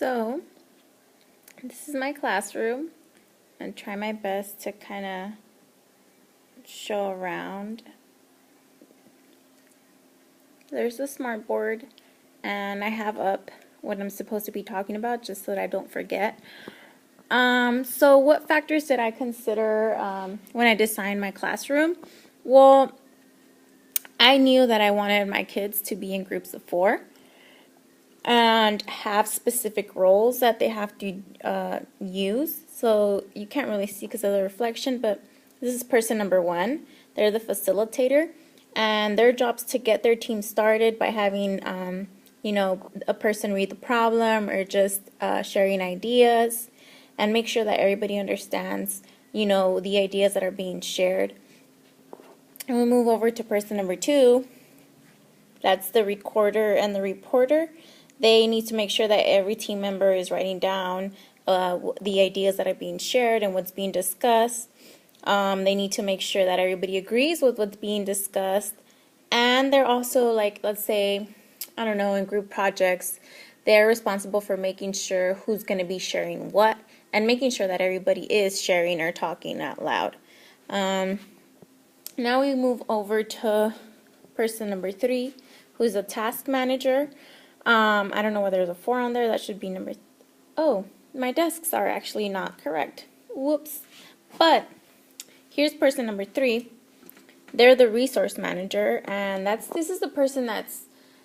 So, this is my classroom, and try my best to kind of show around. There's the smart board, and I have up what I'm supposed to be talking about just so that I don't forget. So what factors did I consider when I designed my classroom? Well, I knew that I wanted my kids to be in groups of 4 and have specific roles that they have to use. So you can't really see because of the reflection, but this is person number 1. They're the facilitator, and their job's to get their team started by having, a person read the problem or just sharing ideas, and make sure that everybody understands, the ideas that are being shared. And we move over to person number 2. That's the recorder and the reporter. They need to make sure that every team member is writing down the ideas that are being shared and what's being discussed. They need to make sure that everybody agrees with what's being discussed. And they're also, like, let's say, I don't know, in group projects, they're responsible for making sure who's going to be sharing what and making sure that everybody is sharing or talking out loud. Now we move over to person number 3, who's a task manager. I don't know whether there's a 4 on there. That should be number. Oh, my desks are actually not correct. Whoops. But here's person number 3. They're the resource manager, and this is the person that's,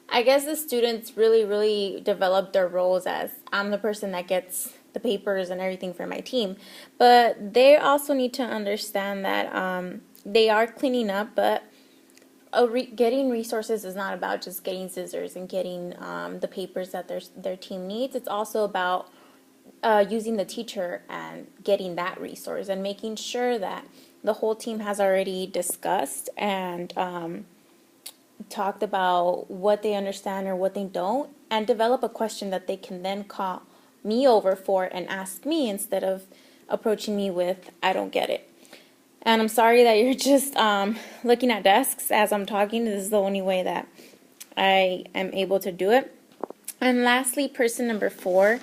I guess the students really develop their roles as, I'm the person that gets the papers and everything for my team. But they also need to understand that they are cleaning up, but getting resources is not about just getting scissors and getting the papers that their team needs. It's also about using the teacher and getting that resource and making sure that the whole team has already discussed and talked about what they understand or what they don't, and develop a question that they can then call me over for and ask me instead of approaching me with, I don't get it. And I'm sorry that you're just looking at desks as I'm talking. This is the only way that I am able to do it. And lastly, person number 4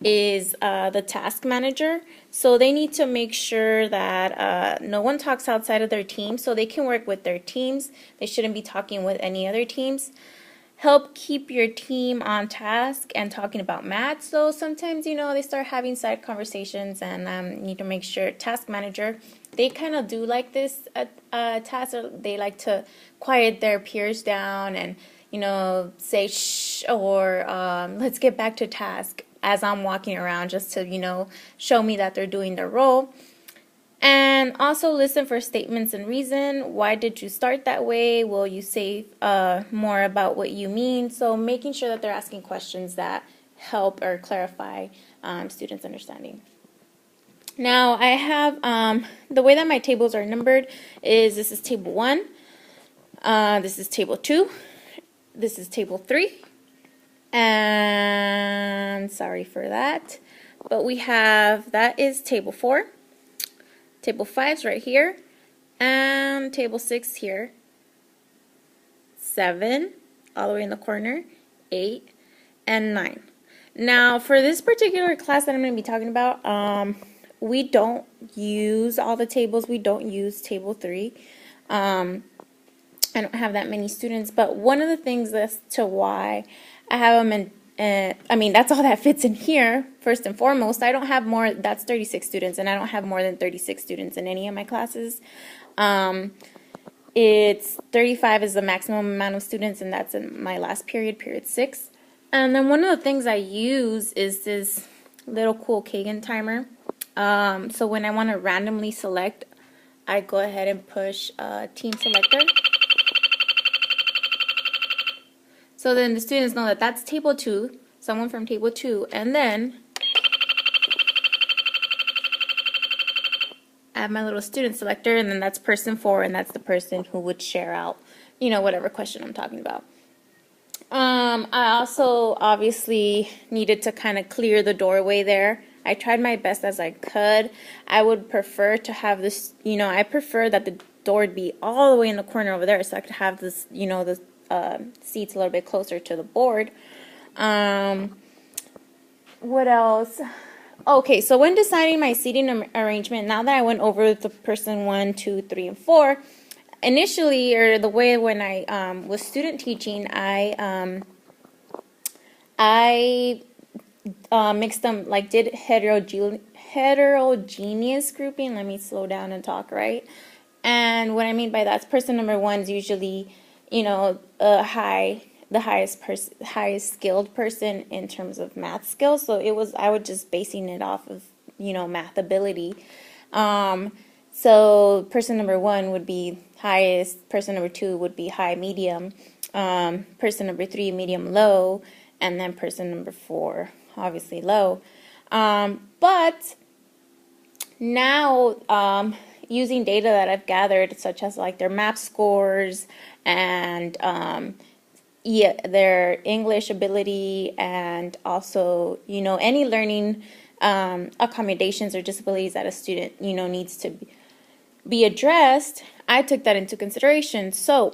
is the task manager. So they need to make sure that no one talks outside of their team, so they can work with their teams. They shouldn't be talking with any other teams. Help keep your team on task and talking about math. So sometimes, they start having side conversations, and need to make sure task manager, they kind of do like this task. They like to quiet their peers down and, say shh, or let's get back to task as I'm walking around, just to, show me that they're doing their role. And also listen for statements and reason. Why did you start that way? Will you say more about what you mean? So making sure that they're asking questions that help or clarify students' understanding. Now I have, the way that my tables are numbered is, this is table 1, this is table 2, this is table 3, and sorry for that, but we have, that is table 4. Table 5's right here, and table 6 here, 7 all the way in the corner, 8, and 9. Now for this particular class that I'm going to be talking about, we don't use all the tables. We don't use table 3. I don't have that many students, but one of the things as to why I have them in, that's all that fits in here. First and foremost, I don't have more, that's 36 students, and I don't have more than 36 students in any of my classes. It's 35 is the maximum amount of students, and that's in my last period, period 6. And then one of the things I use is this little cool Kagan timer. So when I want to randomly select, I go ahead and push team selector. So then the students know that that's table 2, someone from table 2, and then I have my little student selector, and then that's person 4, and that's the person who would share out, whatever question I'm talking about. I also obviously needed to kind of clear the doorway there. I tried my best as I could. I would prefer to have this, I prefer that the door would be all the way in the corner over there, so I could have this, the seats a little bit closer to the board. What else? Okay, so when deciding my seating arrangement, now that I went over the person 1, 2, 3, and 4, initially, or the way when I was student teaching, I mixed them, like did heterogeneous grouping. Let me slow down and talk, right? And what I mean by that is person number 1 is usually, the highest skilled person in terms of math skills. So I would just basing it off of, math ability. So person number 1 would be highest, person number 2 would be high, medium, person number 3, medium, low, and then person number 4, obviously low. But now, using data that I've gathered, such as like their math scores and their English ability, and also, any learning accommodations or disabilities that a student, needs to be addressed, I took that into consideration. So,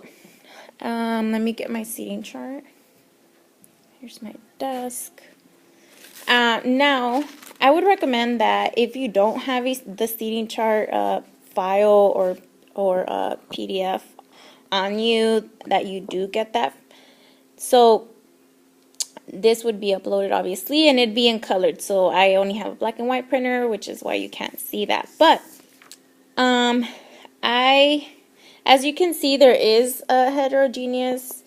let me get my seating chart. Here's my desk. Now, I would recommend that if you don't have the seating chart file or PDF on you, that you do get that. So this would be uploaded, obviously, and it'd be in colored. So I only have a black and white printer, which is why you can't see that. But as you can see, there is a heterogeneous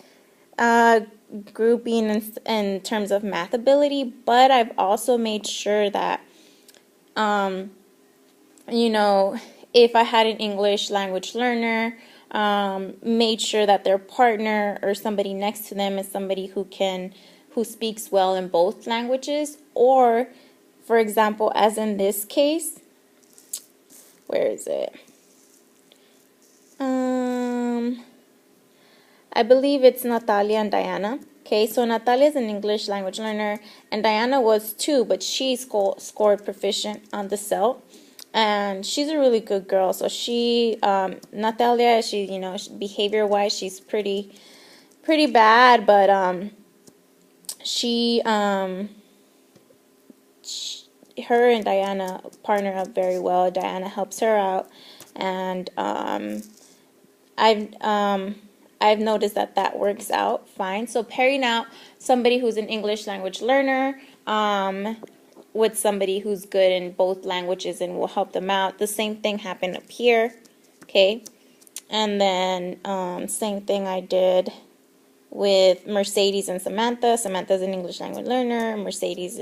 grouping in terms of math ability, but I've also made sure that, if I had an English language learner, made sure that their partner or somebody next to them is somebody who speaks well in both languages, or, for example, as in this case, where is it? I believe it's Natalia and Diana. Okay, so Natalia is an English language learner, and Diana was too, but she scored proficient on the CELT, and she's a really good girl. So Natalia, behavior-wise, she's pretty bad, but her and Diana partner up very well. Diana helps her out, and I've noticed that works out fine. So pairing out somebody who's an English language learner with somebody who's good in both languages and will help them out. The same thing happened up here, okay? And then same thing I did with Mercedes and Samantha. Samantha's an English language learner. Mercedes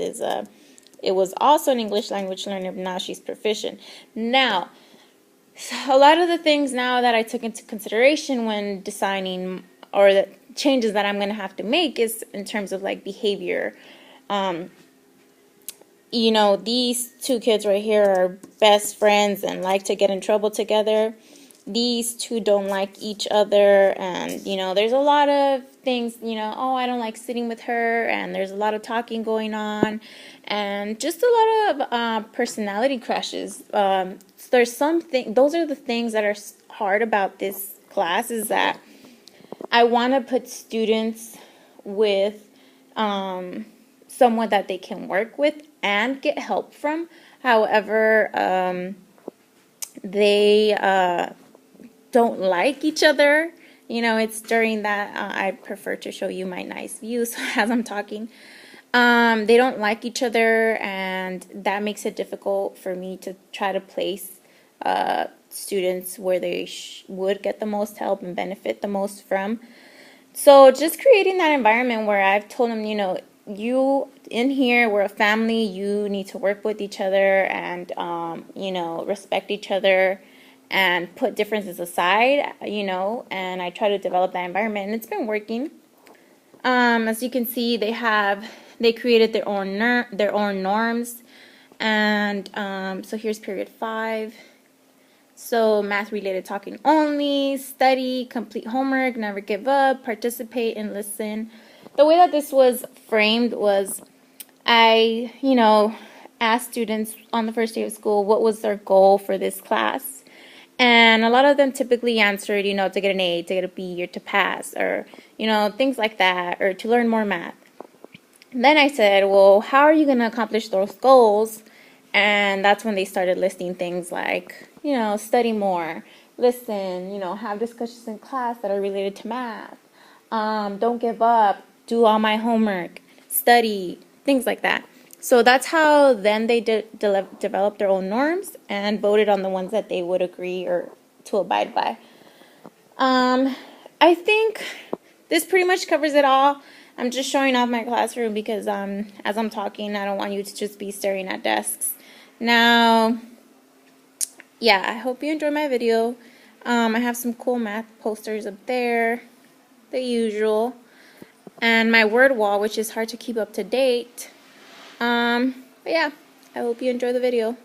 was also an English language learner, but now she's proficient. Now, a lot of the things now that I took into consideration when designing, or the changes that I'm going to have to make, is in terms of like behavior. These two kids right here are best friends and like to get in trouble together. These two don't like each other, and there's a lot of things, oh, I don't like sitting with her, and there's a lot of talking going on, and just a lot of personality crashes. Those are the things that are hard about this class, is that I want to put students with someone that they can work with and get help from. However, they don't like each other. It's during that I prefer to show you my nice views as I'm talking. They don't like each other, and that makes it difficult for me to try to place students where they would get the most help and benefit the most from. So just creating that environment where I've told them, you in here, we're a family, you need to work with each other and, respect each other and put differences aside, and I try to develop that environment, and it's been working. As you can see, they created their own norms, and so here's period 5. So math-related talking only, study, complete homework, never give up, participate, and listen. The way that this was framed was, I, asked students on the first day of school what was their goal for this class. And a lot of them typically answered, to get an A, to get a B, or to pass, or, things like that, or to learn more math. Then I said, well, how are you going to accomplish those goals? And that's when they started listing things like, study more, listen, have discussions in class that are related to math, don't give up, do all my homework, study, things like that. So that's how then they developed their own norms and voted on the ones that they would agree or to abide by. I think this pretty much covers it all. I'm just showing off my classroom because as I'm talking, I don't want you to just be staring at desks. Now, yeah, I hope you enjoyed my video. I have some cool math posters up there, the usual, and my word wall, which is hard to keep up to date. But yeah, I hope you enjoy the video.